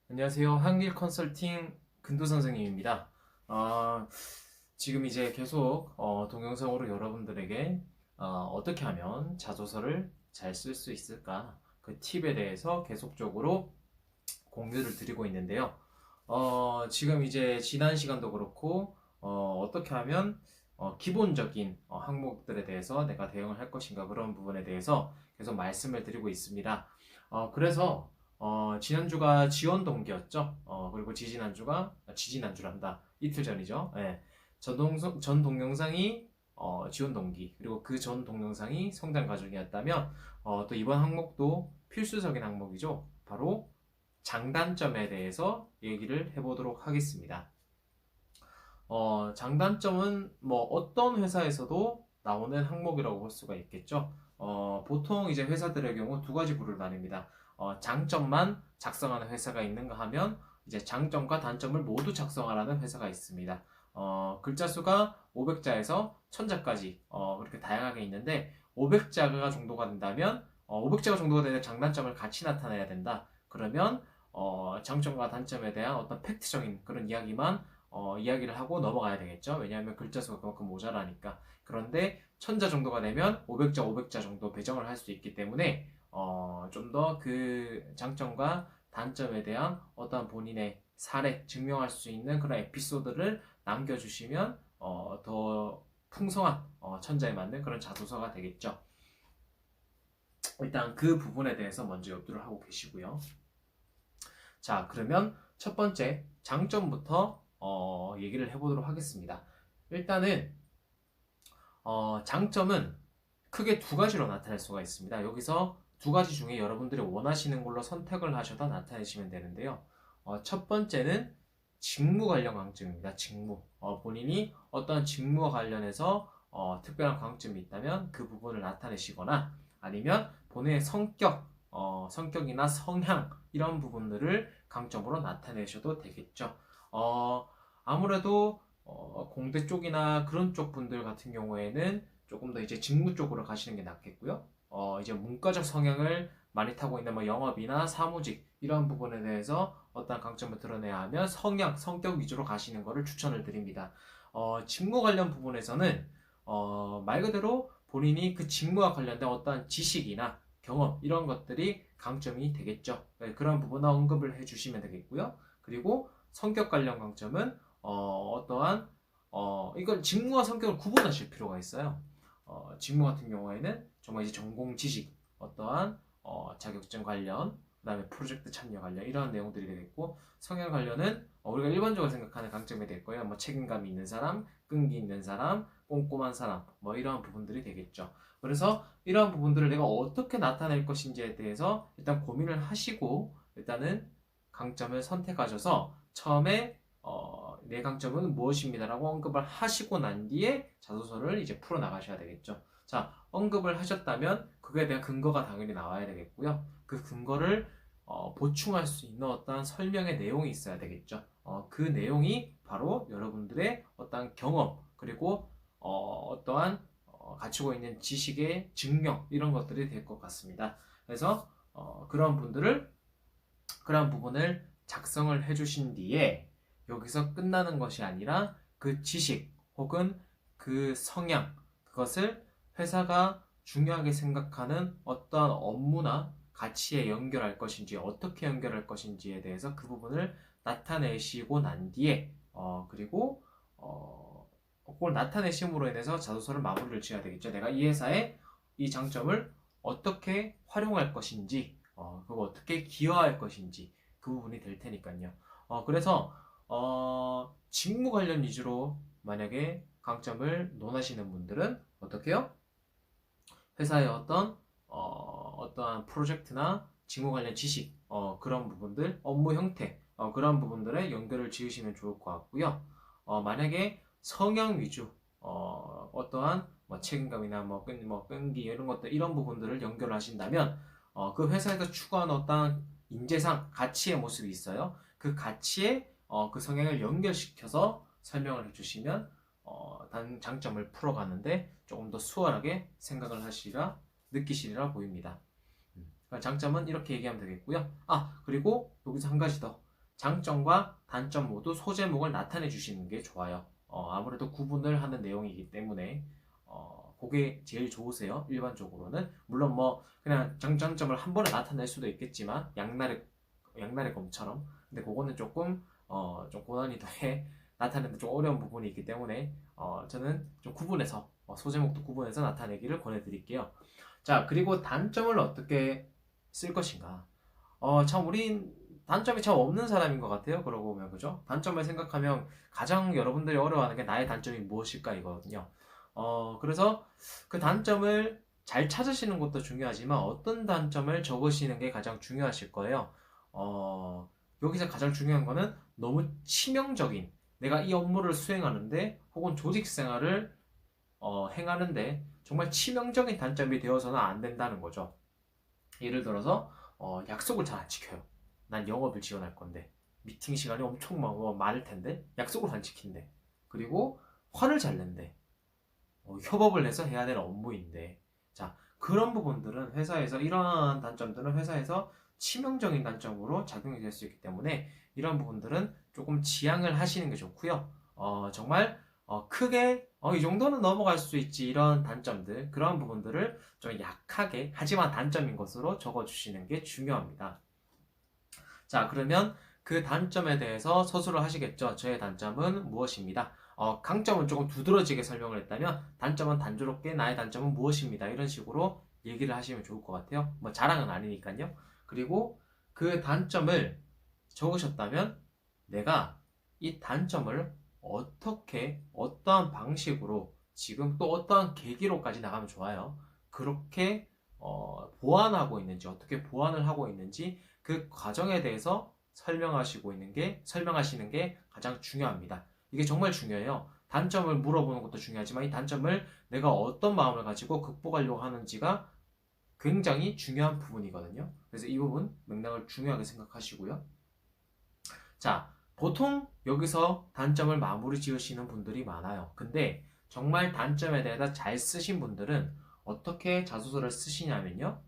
안녕하세요. 한길 컨설팅 근도 선생님입니다. 아, 지금 이제 계속 동영상으로 여러분들에게 떻게 하면 자소서를 잘 쓸 수 있을까? 그 팁에 대해서 계속적으로 공유를 드리고 있는데요. 지금 이제 지난 시간도 그렇고 떻게 하면 기본적인 항목들에 대해서 내가 대응을 할 것인가 그런 부분에 대해서 계속 말씀을 드리고 있습니다. 그래서 지난주가 지원 동기였죠. 그리고 지지난주란다. 이틀 전이죠. 예. 전 동영상이 지원 동기, 그리고 그 전 동영상이 성장 과정이었다면, 또 이번 항목도 필수적인 항목이죠. 바로 장단점에 대해서 얘기를 해보도록 하겠습니다. 장단점은 뭐 어떤 회사에서도 나오는 항목이라고 볼 수가 있겠죠. 보통 이제 회사들의 경우 두 가지 부류로 나뉩니다. 장점만 작성하는 회사가 있는가 하면 이제 장점과 단점을 모두 작성하라는 회사가 있습니다. 글자 수가 500자에서 1000자까지 그렇게 다양하게 있는데 500자가 정도가 된다면 500자가 정도가 되는 장단점을 같이 나타내야 된다. 그러면 장점과 단점에 대한 어떤 팩트적인 그런 이야기만 이야기를 하고 넘어가야 되겠죠. 왜냐하면 글자 수가 그만큼 모자라니까. 그런데 1000자 정도가 되면 500자, 500자 정도 배정을 할 수 있기 때문에 좀 더 그 장점과 단점에 대한 어떤 본인의 사례, 증명할 수 있는 그런 에피소드를 남겨주시면 더 풍성한 천자에 맞는 그런 자소서가 되겠죠. 일단 그 부분에 대해서 먼저 염두를 하고 계시고요. 자, 그러면 첫 번째 장점부터 얘기를 해보도록 하겠습니다. 일단은 장점은 크게 두 가지로 나타낼 수가 있습니다. 여기서 두 가지 중에 여러분들이 원하시는 걸로 선택을 하셔서 나타내시면 되는데요. 첫 번째는 직무 관련 강점입니다. 직무. 본인이 어떤 직무와 관련해서 특별한 강점이 있다면 그 부분을 나타내시거나 아니면 본인의 성격이나 성향 이런 부분들을 강점으로 나타내셔도 되겠죠. 아무래도 공대 쪽이나 그런 쪽 분들 같은 경우에는 조금 더 이제 직무 쪽으로 가시는 게 낫겠고요. 이제 문과적 성향을 많이 타고 있는 뭐 영업이나 사무직 이런 부분에 대해서 어떤 강점을 드러내야 하면 성격 위주로 가시는 것을 추천을 드립니다. 직무 관련 부분에서는 말 그대로 본인이 그 직무와 관련된 어떤 지식이나 경험 이런 것들이 강점이 되겠죠. 네, 그런 부분을 언급을 해주시면 되겠고요. 그리고 성격 관련 강점은 어떠한 이걸 직무와 성격을 구분하실 필요가 있어요. 직무 같은 경우에는 정말 이제 전공 지식, 어떠한 자격증 관련, 그다음에 프로젝트 참여 관련 이러한 내용들이 되겠고 성향 관련은 우리가 일반적으로 생각하는 강점이 될 거예요. 뭐 책임감이 있는 사람, 끈기 있는 사람, 꼼꼼한 사람, 뭐 이러한 부분들이 되겠죠. 그래서 이러한 부분들을 내가 어떻게 나타낼 것인지에 대해서 일단 고민을 하시고 일단은 강점을 선택하셔서 처음에 내 강점은 무엇입니다라고 언급을 하시고 난 뒤에 자소서를 이제 풀어 나가셔야 되겠죠. 자, 언급을 하셨다면 그거에 대한 근거가 당연히 나와야 되겠고요. 그 근거를 보충할 수 있는 어떤 설명의 내용이 있어야 되겠죠. 그 내용이 바로 여러분들의 어떤 경험 그리고 어떠한 갖추고 있는 지식의 증명 이런 것들이 될 것 같습니다. 그래서 그런 부분을 작성을 해주신 뒤에 여기서 끝나는 것이 아니라 그 지식 혹은 그 성향 그것을 회사가 중요하게 생각하는 어떤 업무나 가치에 연결할 것인지 어떻게 연결할 것인지에 대해서 그 부분을 나타내시고 난 뒤에 그리고 그걸 나타내심으로 인해서 자소서를 마무리를 지어야 되겠죠. 내가 이 회사의 이 장점을 어떻게 활용할 것인지 그거 어떻게 기여할 것인지 그 부분이 될 테니까요. 그래서 직무 관련 위주로 만약에 강점을 논하시는 분들은 어떻게 해요? 회사의 어떠한 프로젝트나 직무 관련 지식, 그런 부분들, 업무 형태, 그런 부분들에 연결을 지으시면 좋을 것 같고요. 만약에 성향 위주, 어떠한 뭐 책임감이나 뭐 끈기 이런 것들, 이런 부분들을 연결하신다면, 그 회사에서 추구하는 어떠한 인재상, 가치의 모습이 있어요. 그 가치에 그 성향을 연결시켜서 설명을 해주시면 장점을 풀어가는데 조금 더 수월하게 생각을 느끼시리라 보입니다. 장점은 이렇게 얘기하면 되겠고요. 그리고 여기서 한 가지 더. 장점과 단점 모두 소제목을 나타내 주시는 게 좋아요. 아무래도 구분을 하는 내용이기 때문에 그게 제일 좋으세요. 일반적으로는 물론 뭐 그냥 장점을 한 번에 나타낼 수도 있겠지만 양날의 검처럼. 근데 그거는 조금 좀 고난이도에 나타내는 좀 어려운 부분이 있기 때문에 저는 좀 구분해서 소제목도 구분해서 나타내기를 권해드릴게요. 자, 그리고 단점을 어떻게 쓸 것인가? 참 우린 단점이 참 없는 사람인 것 같아요. 그러고 보면 그죠? 단점을 생각하면 가장 여러분들이 어려워하는 게 나의 단점이 무엇일까 이거거든요. 그래서 그 단점을 잘 찾으시는 것도 중요하지만 어떤 단점을 적으시는 게 가장 중요하실 거예요. 여기서 가장 중요한 거는 너무 치명적인 내가 이 업무를 수행하는데 혹은 조직 생활을 행하는데 정말 치명적인 단점이 되어서는 안 된다는 거죠. 예를 들어서 약속을 잘 안 지켜요. 난 영업을 지원할 건데 미팅 시간이 엄청 많을 텐데 약속을 안 지킨대. 그리고 화를 잘 낸대. 협업을 해서 해야 될 업무인데. 자, 그런 부분들은 회사에서 이러한 단점들은 회사에서 치명적인 단점으로 작용이 될 수 있기 때문에 이런 부분들은 조금 지양을 하시는 게 좋고요. 정말 크게 이 정도는 넘어갈 수 있지 이런 단점들 그런 부분들을 좀 약하게 하지만 단점인 것으로 적어주시는 게 중요합니다. 자, 그러면 그 단점에 대해서 서술을 하시겠죠. 저의 단점은 무엇입니다. 강점은 조금 두드러지게 설명을 했다면 단점은 단조롭게 나의 단점은 무엇입니다. 이런 식으로 얘기를 하시면 좋을 것 같아요. 뭐 자랑은 아니니까요. 그리고 그 단점을 적으셨다면 내가 이 단점을 어떻게 어떠한 방식으로 지금 또 어떠한 계기로까지 나가면 좋아요. 그렇게 보완하고 있는지 어떻게 보완을 하고 있는지 그 과정에 대해서 설명하시는 게 가장 중요합니다. 이게 정말 중요해요. 단점을 물어보는 것도 중요하지만 이 단점을 내가 어떤 마음을 가지고 극복하려고 하는지가 굉장히 중요한 부분이거든요. 그래서 이 부분 맥락을 중요하게 생각하시고요. 자, 보통 여기서 단점을 마무리 지으시는 분들이 많아요. 근데 정말 단점에 대해서 잘 쓰신 분들은 어떻게 자소서를 쓰시냐면요.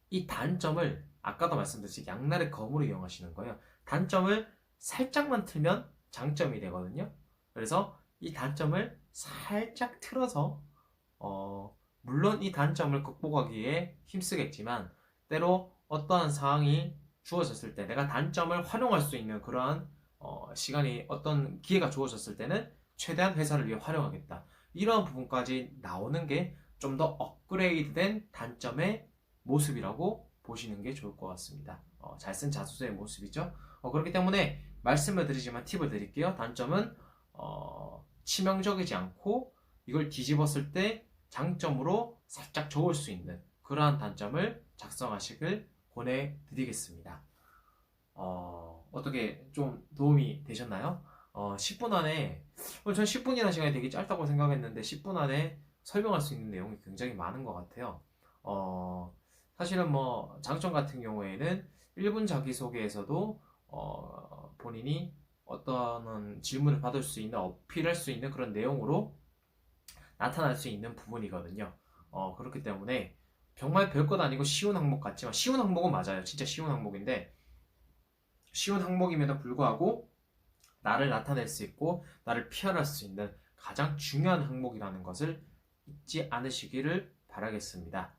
이 단점을 아까도 말씀드렸듯이 양날의 검으로 이용하시는 거예요. 단점을 살짝만 틀면 장점이 되거든요. 그래서 이 단점을 살짝 틀어서 물론 이 단점을 극복하기 위해 힘쓰겠지만 때로 어떠한 상황이 주어졌을 때 내가 단점을 활용할 수 있는 그러한 시간이 어떤 기회가 주어졌을 때는 최대한 회사를 위해 활용하겠다. 이런 부분까지 나오는 게 좀 더 업그레이드된 단점의 모습이라고 보시는 게 좋을 것 같습니다. 잘 쓴 자소서의 모습이죠. 그렇기 때문에 말씀을 드리지만 팁을 드릴게요. 단점은 치명적이지 않고 이걸 뒤집었을 때 장점으로 살짝 적을 수 있는 그러한 단점을 작성하시길 권해드리겠습니다. 어떻게 좀 도움이 되셨나요? 10분 안에 전 10분이라는 시간이 되게 짧다고 생각했는데 10분 안에 설명할 수 있는 내용이 굉장히 많은 것 같아요. 사실은 뭐 장점 같은 경우에는 1분 자기소개에서도 본인이 어떤 질문을 받을 수 있는 어필할 수 있는 그런 내용으로 나타날 수 있는 부분이거든요. 그렇기 때문에 정말 별것 아니고 쉬운 항목 같지만 쉬운 항목은 맞아요. 진짜 쉬운 항목인데 쉬운 항목임에도 불구하고 나를 나타낼 수 있고 나를 피할할 수 있는 가장 중요한 항목이라는 것을 잊지 않으시기를 바라겠습니다.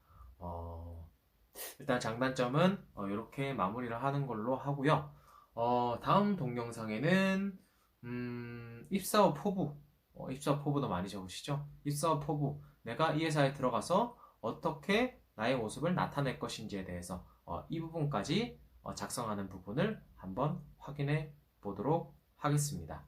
일단 장단점은 이렇게 마무리를 하는 걸로 하고요. 다음 동영상에는 입사 후 포부, 입사 후 포부도 많이 적으시죠? 입사 후 포부, 내가 이 회사에 들어가서 어떻게 나의 모습을 나타낼 것인지에 대해서 이 부분까지 작성하는 부분을 한번 확인해 보도록 하겠습니다.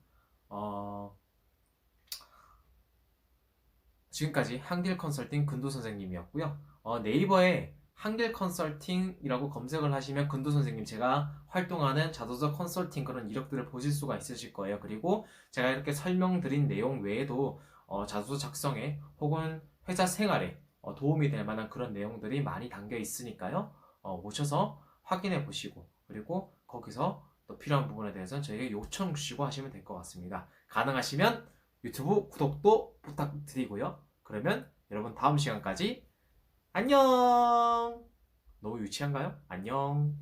지금까지 한길 컨설팅 근도 선생님이었고요. 네이버에 한길 컨설팅이라고 검색을 하시면 근도 선생님 제가 활동하는 자소서 컨설팅 그런 이력들을 보실 수가 있으실 거예요. 그리고 제가 이렇게 설명드린 내용 외에도 자소서 작성에 혹은 회사 생활에 도움이 될 만한 그런 내용들이 많이 담겨 있으니까요. 오셔서 확인해 보시고 그리고 거기서 또 필요한 부분에 대해서는 저에게 요청 주시고 하시면 될 것 같습니다. 가능하시면 유튜브 구독도 부탁드리고요. 그러면 여러분 다음 시간까지 안녕! 너무 유치한가요? 안녕!